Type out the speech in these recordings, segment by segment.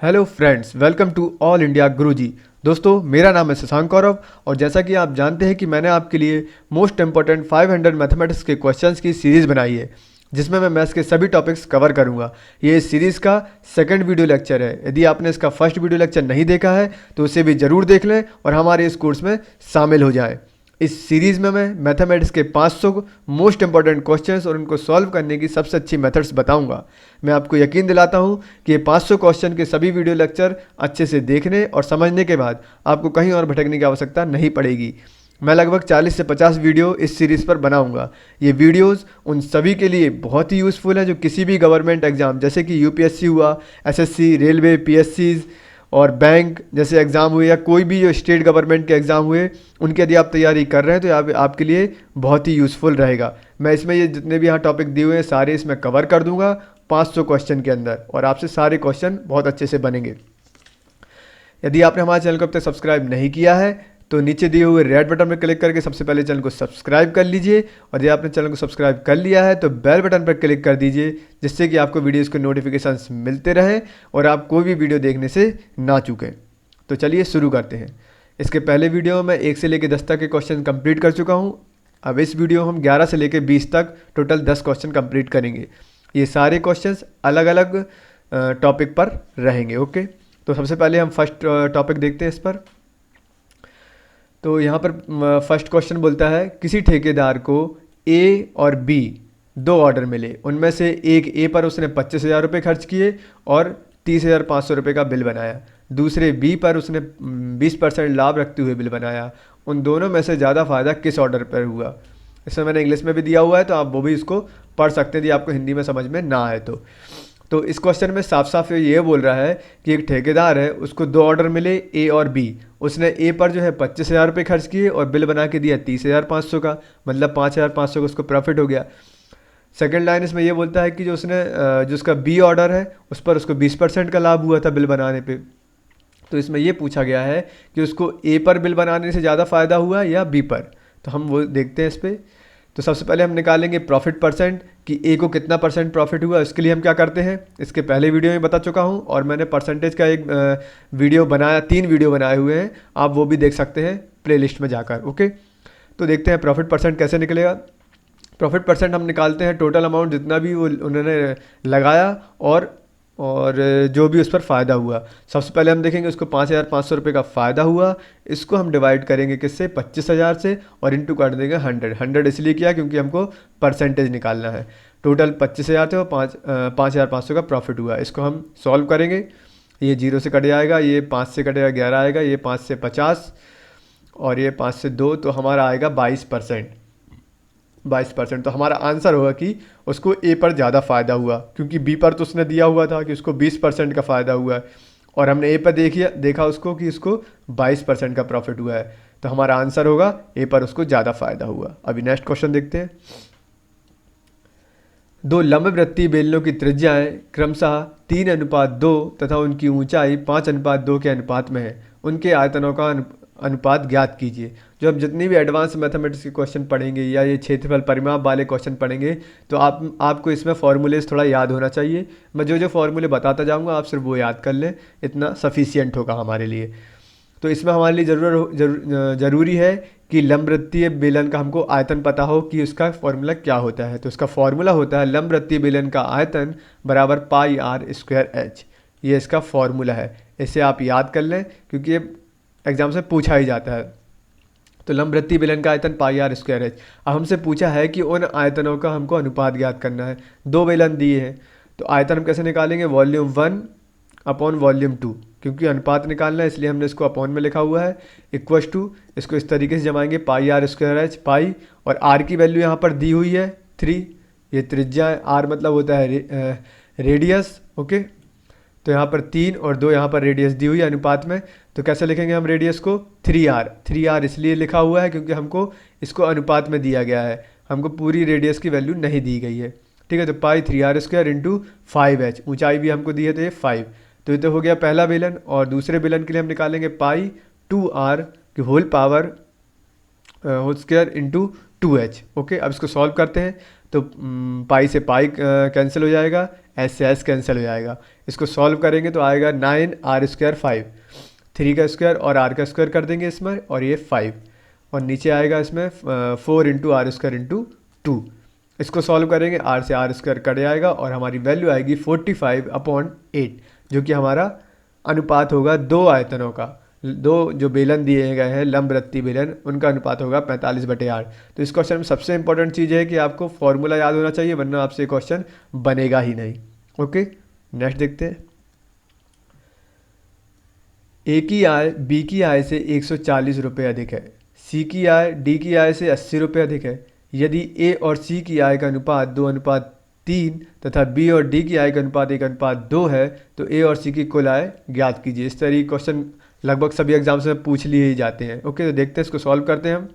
Hello friends, welcome to all India Guruji. दोस्तों, मेरा नाम है शशांक कौरव और जैसा कि आप जानते हैं कि मैंने आपके लिए मोस्ट इंपॉर्टेंट 500 मैथमेटिक्स के क्वेश्चंस की सीरीज़ बनाई है, जिसमें मैं मैथ्स के सभी टॉपिक्स कवर करूंगा। ये इस सीरीज़ का सेकंड वीडियो लेक्चर है। यदि आपने इसका फर्स्ट वीडियो लेक्चर नहीं देखा है तो उसे भी ज़रूर देख लें और हमारे इस कोर्स में शामिल हो जाएँ। इस सीरीज़ में मैं मैथमेटिक्स के 500 मोस्ट इंपॉर्टेंट क्वेश्चंस और उनको सॉल्व करने की सबसे अच्छी मेथड्स बताऊंगा। मैं आपको यकीन दिलाता हूं कि ये 500 क्वेश्चन के सभी वीडियो लेक्चर अच्छे से देखने और समझने के बाद आपको कहीं और भटकने की आवश्यकता नहीं पड़ेगी। मैं लगभग 40 से 50 वीडियो इस सीरीज़ पर बनाऊंगा। ये वीडियोस उन सभी के लिए बहुत ही यूज़फुल हैं जो किसी भी गवर्नमेंट एग्जाम जैसे कि यूपीएससी हुआ, एसएससी, रेलवे, पीएससीज और बैंक जैसे एग्ज़ाम हुए या कोई भी जो स्टेट गवर्नमेंट के एग्ज़ाम हुए, उनकी यदि आप तैयारी कर रहे हैं तो आपके लिए बहुत ही यूज़फुल रहेगा। मैं इसमें ये जितने भी यहाँ टॉपिक दिए हुए हैं सारे इसमें कवर कर दूंगा 500 क्वेश्चन के अंदर, और आपसे सारे क्वेश्चन बहुत अच्छे से बनेंगे। यदि आपने हमारे चैनल को अब तक सब्सक्राइब नहीं किया है तो नीचे दिए हुए रेड बटन पर क्लिक करके सबसे पहले चैनल को सब्सक्राइब कर लीजिए, और यदि आपने चैनल को सब्सक्राइब कर लिया है तो बेल बटन पर क्लिक कर दीजिए, जिससे कि आपको वीडियोज़ के नोटिफिकेशंस मिलते रहें और आप कोई भी वीडियो देखने से ना चूकें। तो चलिए शुरू करते हैं। इसके पहले वीडियो में 1 से लेकर 10 तक के क्वेश्चन कंप्लीट कर चुका हूँ। अब इस वीडियो हम 11 से लेकर 20 तक टोटल 10 क्वेश्चन कंप्लीट करेंगे। ये सारे क्वेश्चंस अलग अलग टॉपिक पर रहेंगे। ओके, तो सबसे पहले हम फर्स्ट टॉपिक देखते हैं इस पर। तो यहाँ पर फर्स्ट क्वेश्चन बोलता है किसी ठेकेदार को ए और बी 2 ऑर्डर मिले, उनमें से एक ए पर उसने 25,000 रुपये खर्च किए और 30,500 रुपये का बिल बनाया, दूसरे बी पर उसने 20% लाभ रखते हुए बिल बनाया। उन दोनों में से ज़्यादा फ़ायदा किस ऑर्डर पर हुआ? इसमें मैंने इंग्लिश में भी दिया हुआ है तो आप वो भी इसको पढ़ सकते हैं यदि आपको हिंदी में समझ में ना आए तो इस क्वेश्चन में साफ साफ ये बोल रहा है कि एक ठेकेदार है, उसको 2 ऑर्डर मिले ए और बी। उसने ए पर जो है 25,000 रुपये खर्च किए और बिल बना के दिया 30,500 का, मतलब 5,500 का उसको प्रॉफिट हो गया। सेकंड लाइन इसमें ये बोलता है कि जो उसका बी ऑर्डर है उस पर उसको 20% का लाभ हुआ था बिल बनाने पे। तो इसमें ये पूछा गया है कि उसको ए पर बिल बनाने से ज़्यादा फ़ायदा हुआ या बी पर। तो हम वो देखते हैं इस पर। तो सबसे पहले हम निकालेंगे प्रॉफिट परसेंट कि ए को कितना परसेंट प्रॉफिट हुआ। इसके लिए हम क्या करते हैं, इसके पहले वीडियो में बता चुका हूँ और मैंने परसेंटेज का एक वीडियो बनाया, 3 वीडियो बनाए हुए हैं, आप वो भी देख सकते हैं प्लेलिस्ट में जाकर। ओके, तो देखते हैं प्रॉफिट परसेंट कैसे निकलेगा। प्रॉफिट परसेंट हम निकालते हैं टोटल अमाउंट जितना भी वो उन्होंने लगाया और जो भी उस पर फ़ायदा हुआ। सबसे पहले हम देखेंगे उसको 5,500 रुपये का फ़ायदा हुआ। इसको हम डिवाइड करेंगे किससे, 25,000 से, और इंटू कर देंगे 100 इसलिए किया क्योंकि हमको परसेंटेज निकालना है। टोटल 25,000 थे और 5,500 का प्रॉफिट हुआ। इसको हम सॉल्व करेंगे, ये 0 से कट जाएगा, ये 5 से कटेगा 11 आएगा, ये 5 से 50 और ये 5 से 2, तो हमारा आएगा 22%। तो हमारा आंसर होगा कि उसको ए पर ज़्यादा फ़ायदा हुआ, क्योंकि बी पर तो उसने दिया हुआ था कि उसको 20% का फ़ायदा हुआ है और हमने ए पर देखा उसको कि उसको 22% का प्रॉफिट हुआ है। तो हमारा आंसर होगा ए पर उसको ज़्यादा फ़ायदा हुआ। अभी नेक्स्ट क्वेश्चन देखते हैं। 2 लंबवृत्तीय बेलनों की त्रिज्याएं क्रमशः 3:2 तथा उनकी ऊंचाई 5:2 के अनुपात में है। उनके आयतनों का अनुपात ज्ञात कीजिए। जो हम जितनी भी एडवांस मैथमेटिक्स के क्वेश्चन पढ़ेंगे या ये क्षेत्रफल परिमाप वाले क्वेश्चन पढ़ेंगे तो आपको इसमें फॉर्मूलेज थोड़ा याद होना चाहिए। मैं जो फॉर्मूले बताता जाऊंगा आप सिर्फ वो याद कर लें, इतना सफिशियंट होगा हमारे लिए। तो इसमें हमारे लिए ज़रूरी है कि लंबवृत्तीय बेलन का हमको आयतन पता हो कि उसका फॉर्मूला क्या होता है। तो उसका फॉर्मूला होता है लंबवृत्तीय बेलन का आयतन बराबर πr²h। ये इसका फॉर्मूला है, इसे आप याद कर लें क्योंकि ये एग्जाम से पूछा ही जाता है। तो लंबवृत्तीय बेलन का आयतन πr²h। अब हमसे पूछा है कि उन आयतनों का हमको अनुपात ज्ञात करना है। 2 बेलन दिए हैं तो आयतन हम कैसे निकालेंगे, वॉल्यूम 1 अपॉन वॉल्यूम 2, क्योंकि अनुपात निकालना है इसलिए हमने इसको अपॉन में लिखा हुआ है, इक्वस टू, इसको इस तरीके से जमाएंगे πr²h पाई, और r की वैल्यू यहाँ पर दी हुई है 3, ये त्रिज्या है, r मतलब होता है रेडियस। ओके, तो यहाँ पर 3 और 2 यहाँ पर रेडियस दी हुई है अनुपात में। तो कैसे लिखेंगे हम रेडियस को, 3r इसलिए लिखा हुआ है क्योंकि हमको इसको अनुपात में दिया गया है, हमको पूरी रेडियस की वैल्यू नहीं दी गई है। ठीक है, तो पाई 3r² इंटू 5h, ऊंचाई भी हमको दी है तो ये 5। तो ये तो हो गया पहला बेलन, और दूसरे बेलन के लिए हम निकालेंगे पाई 2r की whole square into 2h। Okay, अब इसको सॉल्व करते हैं तो पाई से पाई कैंसिल हो जाएगा, एस से एस कैंसिल हो जाएगा। इसको सॉल्व करेंगे तो आएगा 9r² 5, 3 का स्क्वायर और r का स्क्वायर कर देंगे इसमें, और ये 5, और नीचे आएगा इसमें 4 इंटू r² इंटू 2। इसको सॉल्व करेंगे, r से r² कट जाएगा और हमारी वैल्यू आएगी 45/8, जो कि हमारा अनुपात होगा दो आयतनों का, दो जो बेलन दिए गए हैं लंबवृत्तीय बेलन, उनका अनुपात होगा 45/8। तो इस क्वेश्चन में सबसे इंपॉर्टेंट चीज़ है कि आपको फॉर्मूला याद होना चाहिए, वरना आपसे क्वेश्चन बनेगा ही नहीं। ओके, नेक्स्ट देखते हैं। ए की आय बी की आय से 140 रुपये अधिक है, सी की आय डी की आय से 80 रुपये अधिक है। यदि ए और सी की आय का अनुपात 2:3 तथा बी और डी की आय का अनुपात 1:2 है, तो ए और सी की कुल आय ज्ञात कीजिए। इस तरह क्वेश्चन लगभग सभी एग्जाम्स में पूछ लिए ही जाते हैं। ओके, तो देखते हैं इसको सॉल्व करते हैं हम।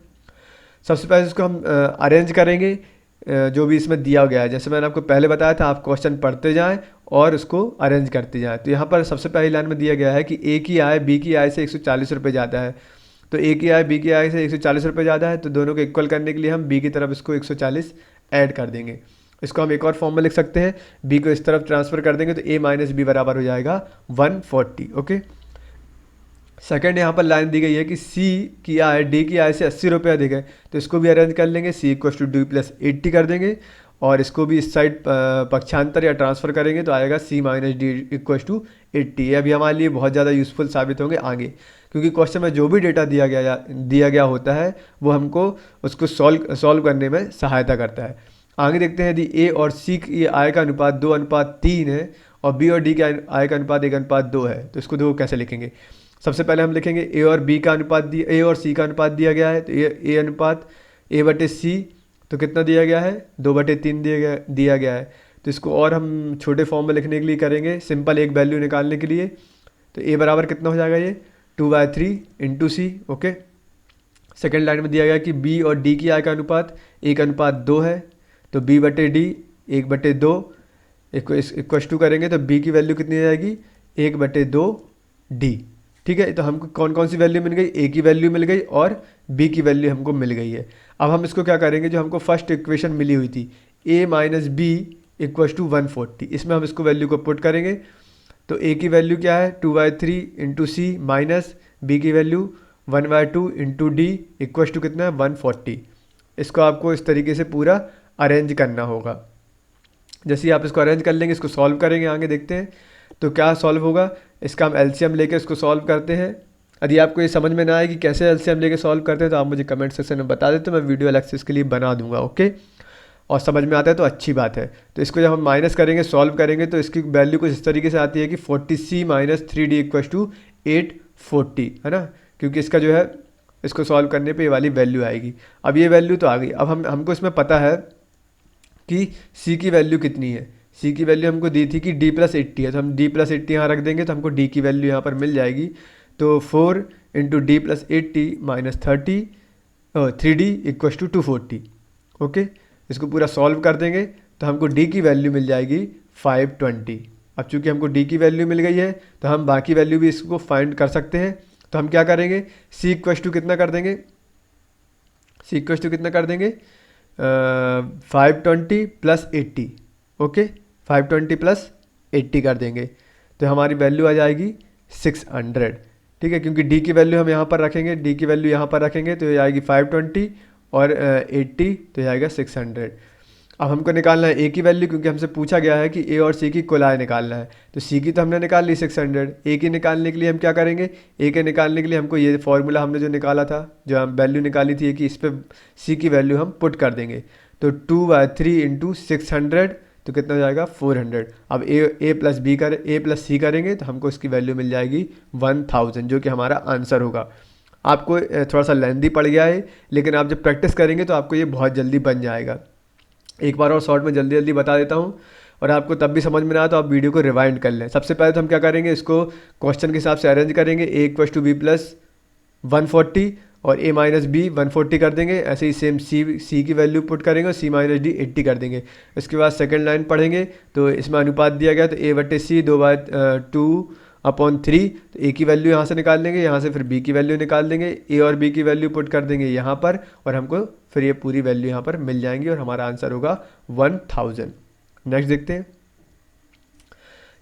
सबसे पहले इसको हम अरेंज करेंगे जो भी इसमें दिया गया है। जैसे मैंने आपको पहले बताया था, आप क्वेश्चन पढ़ते जाएं और उसको अरेंज करते जाएं। तो यहाँ पर सबसे पहली लाइन में दिया गया है कि ए की आय बी की आय से 140 रुपये ज़्यादा है। तो ए की आय बी की आय से 140 रुपये ज़्यादा है, तो दोनों को इक्वल करने के लिए हम बी की तरफ इसको 140 ऐड कर देंगे। इसको हम एक और फॉर्म में लिख सकते हैं, बी को इस तरफ ट्रांसफ़र कर देंगे तो ए माइनस बी बराबर हो जाएगा 140। ओके, सेकंड यहाँ पर लाइन दी गई है कि सी की आय डी की आय से 80 रुपये अधिक है, तो इसको भी अरेंज कर लेंगे, सी इक्वल टू डी प्लस 80 कर देंगे, और इसको भी इस साइड पक्षांतर या ट्रांसफ़र करेंगे तो आएगा सी माइनस डी इक्वल टू 80। ये अभी हमारे लिए बहुत ज़्यादा यूज़फुल साबित होंगे आगे, क्योंकि क्वेश्चन में जो भी डेटा दिया गया होता है वो हमको उसको सॉल्व करने में सहायता करता है। आगे देखते हैं, यदि ए और सी की आय का अनुपात 2:3 है और बी और डी के आय का अनुपात 1:2 है, तो इसको देखो कैसे लिखेंगे। सबसे पहले हम लिखेंगे ए और बी का अनुपात ए और सी का अनुपात दिया गया है, तो ए अनुपात A/C तो कितना दिया गया है, 2/3 दिया गया है। तो इसको और हम छोटे फॉर्म में लिखने के लिए करेंगे, सिंपल एक वैल्यू निकालने के लिए। तो ए बराबर कितना हो जाएगा, ये 2/3 इंटू सी। ओके, सेकेंड लाइन में दिया गया कि बी और डी की आय का अनुपात 1:2 है, तो B/D 1/2 इक्वल टू करेंगे तो बी की वैल्यू कितनी आ जाएगी, 1/2D। ठीक है, तो हमको कौन कौन सी वैल्यू मिल गई, ए की वैल्यू मिल गई और बी की वैल्यू हमको मिल गई है। अब हम इसको क्या करेंगे, जो हमको फर्स्ट इक्वेशन मिली हुई थी a minus B equal to 140, इसमें हम इसको वैल्यू को पुट करेंगे। तो a की वैल्यू क्या है, 2/3 इंटू सी माइनस बी की value 1/2 into D equal to कितना है, 140। इसको आपको इस तरीके से पूरा अरेंज करना होगा। जैसे ही आप इसको अरेंज कर लेंगे, इसको सॉल्व करेंगे, आगे देखते हैं तो क्या सॉल्व होगा। इसका हम एलसीएम लेके इसको सॉल्व करते हैं। यदि आपको ये समझ में ना आए कि कैसे एलसीएम लेके सॉल्व करते हैं, तो आप मुझे कमेंट सेक्शन में बता देते, तो मैं वीडियो अलग से इसके लिए बना दूंगा। ओके, और समझ में आता है तो अच्छी बात है। तो इसको जब हम माइनस करेंगे, सॉल्व करेंगे, तो इसकी वैल्यू कुछ इस तरीके से आती है कि 40C minus 3D equal to 840, है ना, क्योंकि इसका जो है इसको सॉल्व करने पे ये वाली वैल्यू आएगी। अब ये वैल्यू तो आ गई। अब हमको इसमें पता है कि सी की वैल्यू कितनी है। सी की वैल्यू हमको दी थी कि D प्लस 80 है, तो हम D प्लस 80 यहाँ रख देंगे, तो हमको D की वैल्यू यहाँ पर मिल जाएगी। तो 4 into D plus 80 minus 3D equal to 240। Okay, इसको पूरा सॉल्व कर देंगे तो हमको D की वैल्यू मिल जाएगी 520। अब चूंकि हमको D की वैल्यू मिल गई है, तो हम बाकी वैल्यू भी इसको फाइंड कर सकते हैं। तो हम क्या करेंगे, C इक्वल टू कितना कर देंगे, C इक्वल टू कितना कर देंगे, 520 प्लस 80। ओके, 520 प्लस 80 कर देंगे तो हमारी वैल्यू आ जाएगी 600। ठीक है, क्योंकि D की वैल्यू हम यहाँ पर रखेंगे, D की वैल्यू यहाँ पर रखेंगे, तो ये आएगी 520 और 80, तो ये आएगा 600। अब हमको निकालना है A की वैल्यू, क्योंकि हमसे पूछा गया है कि A और C की कुल आय निकालना है। तो C की तो हमने निकाल ली 600। A की निकालने के लिए हम क्या करेंगे, A के निकालने के लिए हमको ये फॉर्मूला हमने जो निकाला था, जो हम वैल्यू निकाली थी कि इस पर C की वैल्यू हम पुट कर देंगे। तो 2/3 इंटू 600 तो कितना हो जाएगा, 400। अब A प्लस C करेंगे तो हमको इसकी वैल्यू मिल जाएगी 1000, जो कि हमारा आंसर होगा। आपको थोड़ा सा लेंदी पड़ गया है, लेकिन आप जब प्रैक्टिस करेंगे तो आपको ये बहुत जल्दी बन जाएगा। एक बार और शॉर्ट में जल्दी बता देता हूँ, और आपको तब भी समझ में ना आए तो आप वीडियो को रिवाइंड कर लें। सबसे पहले तो हम क्या करेंगे, इसको क्वेश्चन के हिसाब से अरेंज करेंगे। A equal to B plus 140 और A माइनस बी 140 कर देंगे। ऐसे ही सेम C की वैल्यू पुट करेंगे और C माइनस D 80 कर देंगे। इसके बाद सेकंड लाइन पढ़ेंगे, तो इसमें अनुपात दिया गया तो A/C 2/2/3, तो A की वैल्यू यहाँ से निकाल लेंगे, यहाँ से फिर B की वैल्यू निकाल देंगे, A और B की वैल्यू पुट कर देंगे यहाँ पर, और हमको फिर ये पूरी वैल्यू यहाँ पर मिल जाएंगी और हमारा आंसर होगा 1000। नेक्स्ट देखते हैं,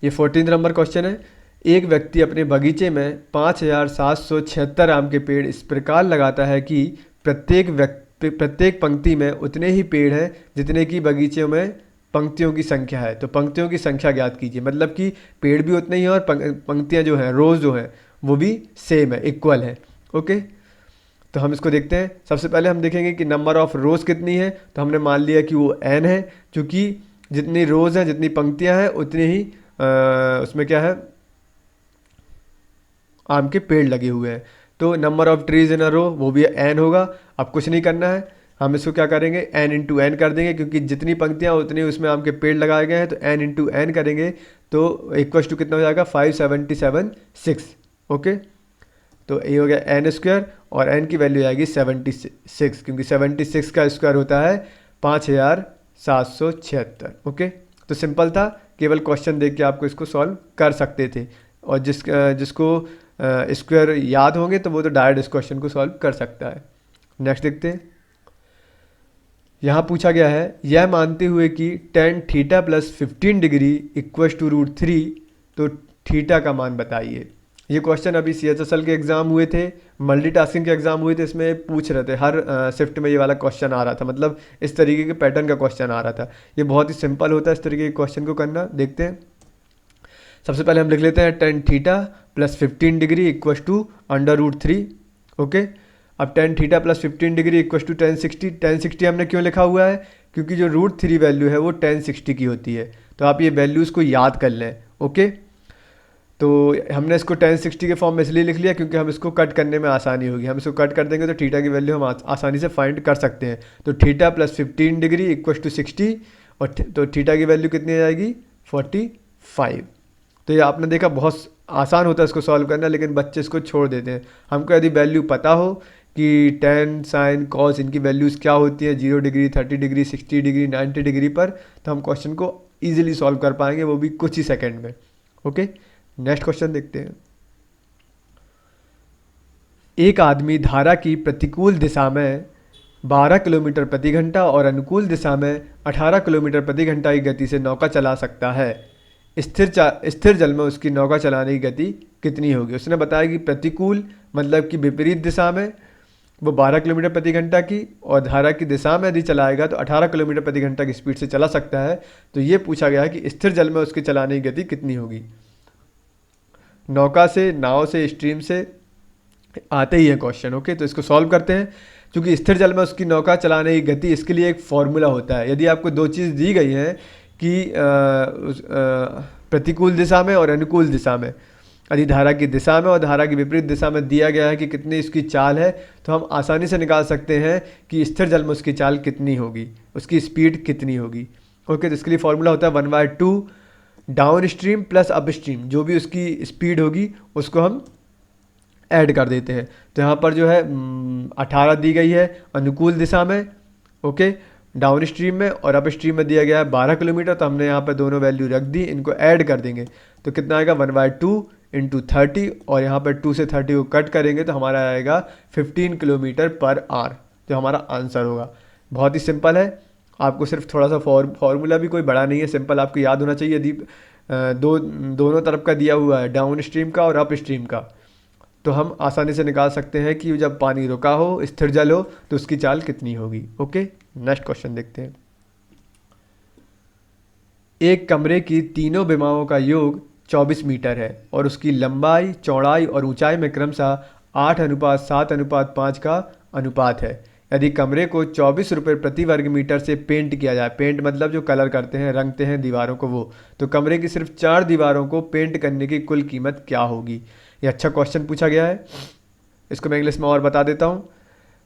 ये 14 नंबर क्वेश्चन है। एक व्यक्ति अपने बगीचे में 5776 आम के पेड़ इस प्रकार लगाता है कि प्रत्येक पंक्ति में उतने ही पेड़ हैं जितने की बगीचे में पंक्तियों की संख्या है। तो पंक्तियों की संख्या ज्ञात कीजिए, मतलब कि पेड़ भी उतने ही हैं और पंक्तियां जो हैं, रोज जो हैं, वो भी सेम है, इक्वल है। ओके, तो हम इसको देखते हैं। सबसे पहले हम देखेंगे कि नंबर ऑफ रोज कितनी है। तो हमने मान लिया कि वो n है, क्योंकि जितनी रोज हैं, जितनी पंक्तियां हैं, उतनी ही उसमें क्या है, आम के पेड़ लगे हुए हैं। तो नंबर ऑफ ट्रीज इन अ रो वो भी n होगा। अब कुछ नहीं करना है, हम इसको क्या करेंगे, n इंटू एन कर देंगे, क्योंकि जितनी पंक्तियां उतनी उसमें आम के पेड़ लगाए गए हैं। तो n इंटू एन करेंगे तो इक्वल टू कितना हो जाएगा, 5776। ओके, तो ये हो गया n स्क्वायर और n की वैल्यू आएगी 76, क्योंकि 76 का स्क्वायर होता है 5776। ओके, तो सिंपल था, केवल क्वेश्चन देख के आपको इसको सॉल्व कर सकते थे, और जिसको स्क्वायर याद होंगे तो वो तो डायरेक्ट इस क्वेश्चन को सॉल्व कर सकता है। नेक्स्ट देखते हैं, यहाँ पूछा गया है, यह मानते हुए कि tan theta plus 15 degree equal to √3, तो थीटा का मान बताइए। ये क्वेश्चन अभी CHSL के एग्जाम हुए थे, मल्टीटास्किंग के एग्जाम हुए थे, इसमें पूछ रहे थे, हर शिफ्ट में ये वाला क्वेश्चन आ रहा था, मतलब इस तरीके के पैटर्न का क्वेश्चन आ रहा था। ये बहुत ही सिंपल होता है इस तरीके के क्वेश्चन को करना। देखते हैं, सबसे पहले हम लिख लेते हैं tan theta plus 15 degree equal to √3। Okay, अब tan theta plus 15 degree equal to tan 60। tan 60 हमने क्यों लिखा हुआ है, क्योंकि जो √3 वैल्यू है वो tan 60 की होती है। तो आप ये वैल्यूज़ को याद कर लें। ओके, तो हमने इसको tan 60 के फॉर्म में इसलिए लिख लिया क्योंकि हम इसको कट करने में आसानी होगी। हम इसको कट कर देंगे तो थीटा की वैल्यू हम आसानी से फाइंड कर सकते हैं। तो theta plus 15 degree equal to 60, और तो थीटा की वैल्यू कितनी आ जाएगी, 45। तो ये आपने देखा बहुत आसान होता है इसको सॉल्व करना, लेकिन बच्चे इसको छोड़ देते हैं। हमको यदि वैल्यू पता हो कि tan sin cos इनकी वैल्यूज़ क्या होती है 0 डिग्री, 30 डिग्री, 60 डिग्री, 90 डिग्री पर, तो हम क्वेश्चन को ईजिली सॉल्व कर पाएंगे, वो भी कुछ ही सेकेंड में। ओके, नेक्स्ट क्वेश्चन देखते हैं। एक आदमी धारा की प्रतिकूल दिशा में 12 किलोमीटर प्रति घंटा और अनुकूल दिशा में 18 किलोमीटर प्रति घंटा की गति से नौका चला सकता है। स्थिर जल में उसकी नौका चलाने की गति कितनी होगी। उसने बताया कि प्रतिकूल मतलब कि विपरीत दिशा में वो 12 किलोमीटर प्रति घंटा की, और धारा की दिशा में यदि चलाएगा तो 18 किलोमीटर प्रति घंटा की स्पीड से चला सकता है। तो ये पूछा गया है कि स्थिर जल में उसके चलाने की गति कितनी होगी। नौका से, नाव से, स्ट्रीम से आते ही है क्वेश्चन। ओके, तो इसको सॉल्व करते हैं। क्योंकि स्थिर जल में उसकी नौका चलाने की गति, इसके लिए एक फॉर्मूला होता है। यदि आपको दो चीज़ दी गई हैं कि प्रतिकूल दिशा में और अनुकूल दिशा में, यदि धारा की दिशा में और धारा की विपरीत दिशा में दिया गया है कि कितनी इसकी चाल है, तो हम आसानी से निकाल सकते हैं कि स्थिर जल में उसकी चाल कितनी होगी, उसकी स्पीड कितनी होगी। ओके, तो इसके लिए फॉर्मूला होता है 1/2 down stream plus up stream, जो भी उसकी स्पीड होगी उसको हम ऐड कर देते हैं। तो यहाँ पर जो है 18 दी गई है अनुकूल दिशा में, ओके, डाउन स्ट्रीम में, और अप स्ट्रीम में दिया गया है 12 किलोमीटर। तो हमने यहाँ पर दोनों वैल्यू रख दी, इनको ऐड कर देंगे तो कितना आएगा 1/2 इंटू 30, और यहाँ पर 2 से 30 को कट करेंगे तो हमारा आएगा 15 किलोमीटर पर आवर, जो हमारा आंसर होगा। बहुत ही सिंपल है, आपको सिर्फ थोड़ा सा फॉर्मूला भी कोई बड़ा नहीं है, सिंपल आपको याद होना चाहिए। यदि दोनों तरफ का दिया हुआ है, डाउन स्ट्रीम का और अप स्ट्रीम का, तो हम आसानी से निकाल सकते हैं कि जब पानी रुका हो, स्थिर जल हो, तो उसकी चाल कितनी होगी। ओके, नेक्स्ट क्वेश्चन देखते हैं। एक कमरे की तीनों विमाओं का योग 24 मीटर है और उसकी लंबाई, चौड़ाई और ऊंचाई में क्रमशः 8:7:5 का अनुपात है। यदि कमरे को 24 रुपये प्रति वर्ग मीटर से पेंट किया जाए, पेंट मतलब जो कलर करते हैं, रंगते हैं दीवारों को, वो, तो कमरे की सिर्फ 4 दीवारों को पेंट करने की कुल कीमत क्या होगी। ये अच्छा क्वेश्चन पूछा गया है, इसको मैं इंग्लिश में और बता देता हूँ।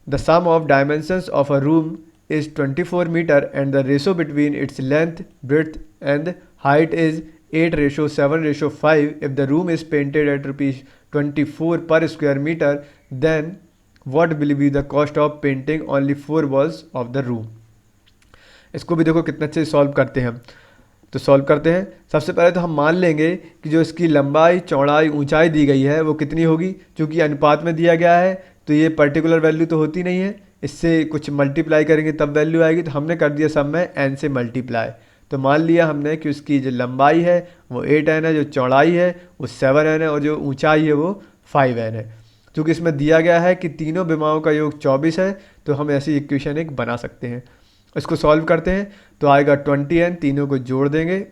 The sum of dimensions of a room is 24 meter and the ratio between its length, breadth and height is 8:7:5. If the room is painted at ₹24 per square meter, then what will be the cost of painting only 4 walls of the room? इसको भी देखो कितना अच्छे से solve करते हैं हम। तो सॉल्व करते हैं। सबसे पहले तो हम मान लेंगे कि जो इसकी लंबाई, चौड़ाई, ऊंचाई दी गई है वो कितनी होगी। चूँकि अनुपात में दिया गया है तो ये पर्टिकुलर वैल्यू तो होती नहीं है, इससे कुछ मल्टीप्लाई करेंगे तब वैल्यू आएगी, तो हमने कर दिया सब में n से मल्टीप्लाई। तो मान लिया हमने कि उसकी जो लंबाई है वो 8n है, जो चौड़ाई है वो 7n है और जो ऊंचाई है वो 5n है। क्योंकि इसमें दिया गया है कि तीनों विमाओं का योग 24 है, तो हम ऐसी इक्वेशन एक बना सकते हैं। इसको सॉल्व करते हैं तो आएगा 20n, तीनों को जोड़ देंगे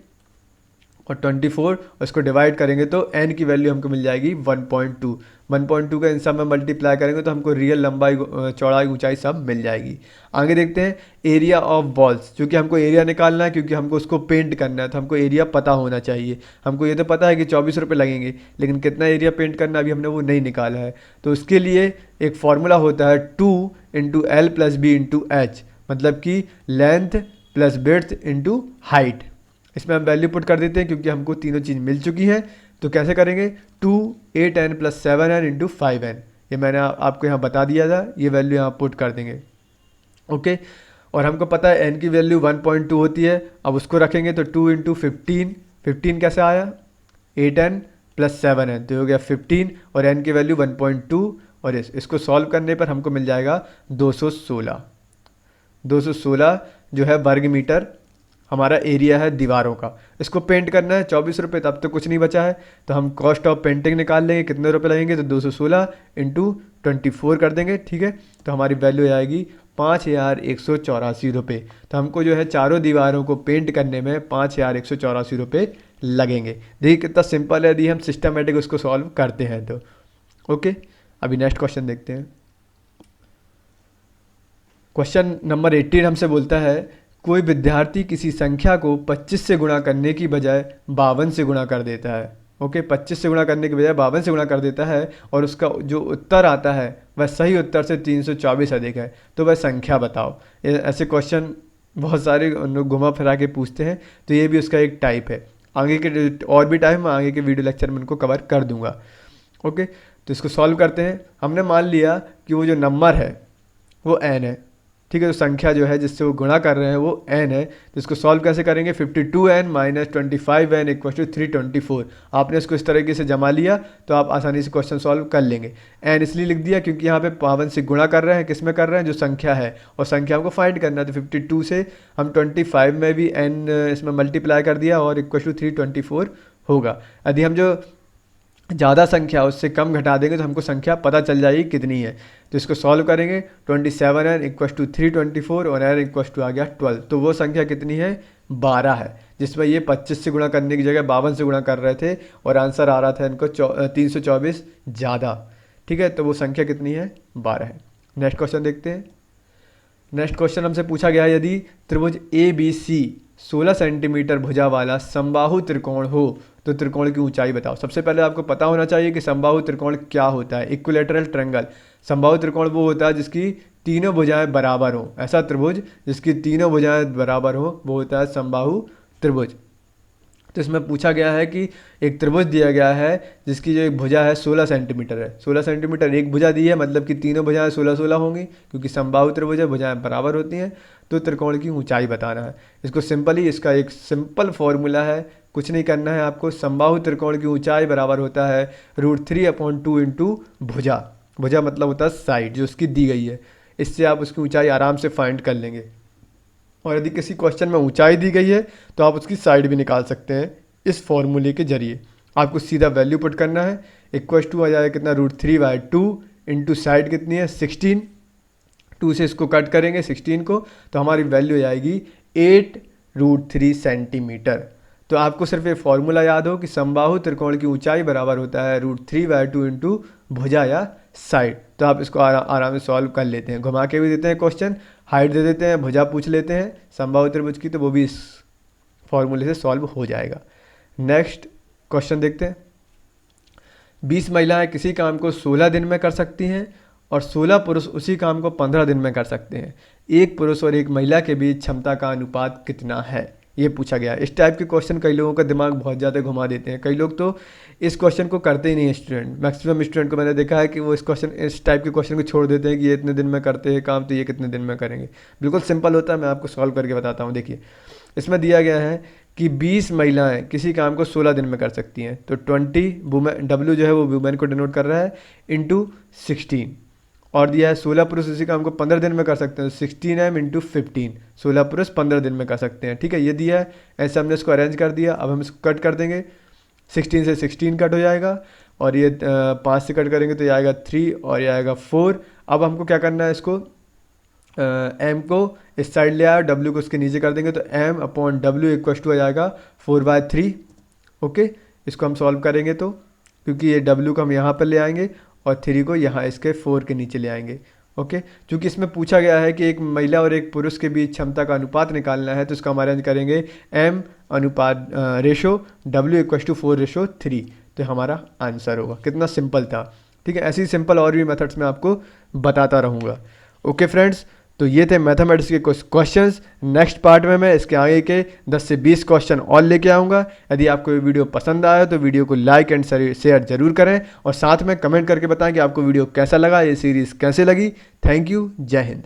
और 24 और इसको डिवाइड करेंगे तो n की वैल्यू हमको मिल जाएगी 1.2। 1.2 का इन सब में मल्टीप्लाई करेंगे तो हमको रियल लंबाई, चौड़ाई, ऊंचाई सब मिल जाएगी। आगे देखते हैं एरिया ऑफ बॉल्स। क्योंकि हमको एरिया निकालना है, क्योंकि हमको उसको पेंट करना है, तो हमको एरिया पता होना चाहिए। हमको ये तो पता है कि 24 रुपये लगेंगे, लेकिन कितना एरिया पेंट करना अभी हमने वो नहीं निकाला है। तो उसके लिए एक फॉर्मूला होता है 2 into L plus B into H, मतलब कि length plus breadth into height. इसमें हम वैल्यू पुट कर देते हैं क्योंकि हमको तीनों चीज़ मिल चुकी हैं। तो कैसे करेंगे, 2 8n plus 7n into 5n, ये मैंने आपको यहाँ बता दिया था, ये वैल्यू यहाँ पुट कर देंगे। ओके, और हमको पता है n की वैल्यू 1.2 होती है। अब उसको रखेंगे तो 2 इंटू 15, 15 कैसे आया, 8n प्लस 7n, तो हो गया 15 और n की वैल्यू 1.2 और इसको सॉल्व करने पर हमको मिल जाएगा 216। 216 जो है वर्ग मीटर हमारा एरिया है दीवारों का। इसको पेंट करना है 24 रुपये, तब तो कुछ नहीं बचा है, तो हम कॉस्ट ऑफ पेंटिंग निकाल लेंगे कितने रुपए लगेंगे, तो 216 इंटू 24 कर देंगे। ठीक है, तो हमारी वैल्यू आएगी 5184 रुपये। तो हमको जो है चारों दीवारों को पेंट करने में 5184 रुपये लगेंगे। देखिए कितना सिंपल है, यदि हम सिस्टमेटिक उसको सॉल्व करते हैं तो। ओके, अभी नेक्स्ट क्वेश्चन देखते हैं। क्वेश्चन नंबर 18 हमसे बोलता है कोई विद्यार्थी किसी संख्या को 25 से गुणा करने की बजाय 52 से गुणा कर देता है। ओके, 25 से गुणा करने की बजाय 52 से गुणा कर देता है और उसका जो उत्तर आता है वह सही उत्तर से 324 अधिक है, तो वह संख्या बताओ। ऐसे क्वेश्चन बहुत सारे लोग घुमा फिरा के पूछते हैं, तो ये भी उसका एक टाइप है। आगे के और भी टाइप मैं आगे के वीडियो लेक्चर में उनको कवर कर दूंगा। ओके, तो इसको सॉल्व करते हैं। हमने मान लिया कि वो जो नंबर है वो n है। ठीक है, तो संख्या जो है जिससे वो गुणा कर रहे हैं वो n है। तो इसको सॉल्व कैसे करेंगे, 52n minus 25n equal to 324। आपने इसको इस तरीके से जमा लिया तो आप आसानी से क्वेश्चन सॉल्व कर लेंगे। n इसलिए लिख दिया क्योंकि यहाँ पे 52 से गुणा कर रहे हैं, किस में कर रहे हैं, जो संख्या है, और संख्या हमको फाइंड करना है। तो 52 से हम 25 में भी n इसमें मल्टीप्लाई कर दिया और इक्वल टू 324 होगा। यदि हम जो ज़्यादा संख्या उससे कम घटा देंगे तो हमको संख्या पता चल जाएगी कितनी है। तो इसको सॉल्व करेंगे, 27n इक्वल टू 324 और n इक्वल टू आ गया 12। तो वो संख्या कितनी है, 12 है, जिसमें ये 25 से गुणा करने की जगह 52 से गुणा कर रहे थे और आंसर आ रहा था इनको 324 ज़्यादा। ठीक है, तो वो संख्या कितनी है, 12 है। नेक्स्ट क्वेश्चन देखते हैं। नेक्स्ट क्वेश्चन हमसे पूछा गया है यदि त्रिभुज ABC 16 सेंटीमीटर भुजा वाला समबाहु त्रिकोण हो तो त्रिकोण की ऊंचाई बताओ। सबसे पहले आपको पता होना चाहिए कि समबाहु त्रिकोण क्या होता है। इक्विलैटरल ट्रायंगल, समबाहु त्रिकोण वो होता है जिसकी तीनों भुजाएं बराबर हो। ऐसा त्रिभुज जिसकी तीनों भुजाएं बराबर हो वो होता है समबाहु त्रिभुज। तो इसमें पूछा गया है कि एक त्रिभुज दिया गया है जिसकी जो एक भुजा है 16 सेंटीमीटर है। 16 सेंटीमीटर एक भुजा दी है, मतलब कि तीनों भुजाएं 16-16 होंगी, क्योंकि समबाहु त्रिभुज है, भुजाएं बराबर होती हैं। तो त्रिकोण की ऊंचाई बताना है। इसको सिंपली, इसका एक सिंपल फॉर्मूला है, कुछ नहीं करना है आपको। समबाहु त्रिकोण की ऊंचाई बराबर होता है √3/2 इंटू भुजा। भुजा मतलब होता है साइड जो उसकी दी गई है। इससे आप उसकी ऊंचाई आराम से फाइंड कर लेंगे। और यदि किसी क्वेश्चन में ऊंचाई दी गई है तो आप उसकी साइड भी निकाल सकते हैं इस फॉर्मूले के जरिए। आपको सीधा वैल्यू पुट करना है, इक्वल टू आ जाएगा कितना, √3/2 इंटू साइड कितनी है 16, 2 से इसको कट करेंगे 16 को, तो हमारी वैल्यू आएगी 8√3 सेंटीमीटर। तो आपको सिर्फ ये फॉर्मूला याद हो कि समबाहु त्रिकोण की ऊंचाई बराबर होता है √3/2 इंटू भुजा या साइड। तो आप इसको आराम से सॉल्व कर लेते हैं। घुमा के भी देते हैं क्वेश्चन, हाइट दे देते हैं, भुजा पूछ लेते हैं समबाहु त्रिभुज की, तो वो भी इस फॉर्मूले से सॉल्व हो जाएगा। नेक्स्ट क्वेश्चन देखते हैं। 20 महिलाएं किसी काम को 16 दिन में कर सकती हैं और 16 पुरुष उसी काम को 15 दिन में कर सकते हैं। एक पुरुष और एक महिला के बीच क्षमता का अनुपात कितना है, ये पूछा गया। इस टाइप के क्वेश्चन कई लोगों का दिमाग बहुत ज़्यादा घुमा देते हैं। कई लोग तो इस क्वेश्चन को करते ही नहीं है। स्टूडेंट, मैक्सिमम स्टूडेंट को मैंने देखा है कि वो इस टाइप के क्वेश्चन को छोड़ देते हैं कि ये इतने दिन में करते हैं काम, तो ये कितने दिन में करेंगे। बिल्कुल सिंपल होता है, मैं आपको सॉल्व करके बताता हूँ। देखिए, इसमें दिया गया है कि 20 महिलाएं किसी काम को 16 दिन में कर सकती हैं, तो 20 वुमेन, W जो है वो वुमेन को डिनोट कर रहा है, इंटू 16, और दिया है 16 पुरुष, इसी का हमको 15 दिन में कर सकते हैं, 16m इंटू 15, 16 पुरुष 15 दिन में कर सकते हैं। ठीक है, ये दिया है, ऐसे हमने इसको अरेंज कर दिया। अब हम इसको कट कर देंगे, 16 से 16 कट हो जाएगा, और ये 5 से कट करेंगे तो ये आएगा 3 और ये आएगा 4। अब हमको क्या करना है, इसको m को इस साइड ले आया, w को उसके नीचे कर देंगे, तो m upon w equal to आ जाएगा 4/3। ओके, इसको हम सॉल्व करेंगे तो, क्योंकि ये w को हम यहाँ पर ले आएंगे और 3 को यहाँ इसके 4 के नीचे ले आएंगे। ओके, क्योंकि इसमें पूछा गया है कि एक महिला और एक पुरुष के बीच क्षमता का अनुपात निकालना है, तो इसका हम अरेंज करेंगे m अनुपात रेशो w इक्वल टू 4/3, तो हमारा आंसर होगा। कितना सिंपल था। ठीक है, ऐसी सिंपल और भी मेथड्स मैं आपको बताता रहूँगा। ओके फ्रेंड्स, तो ये थे मैथमेटिक्स के कुछ क्वेश्चंस। नेक्स्ट पार्ट में मैं इसके आगे के 10 से 20 क्वेश्चन और लेके आऊँगा। यदि आपको ये वीडियो पसंद आया तो वीडियो को लाइक एंड शेयर जरूर करें, और साथ में कमेंट करके बताएं कि आपको वीडियो कैसा लगा, ये सीरीज़ कैसे लगी। थैंक यू, जय हिंद।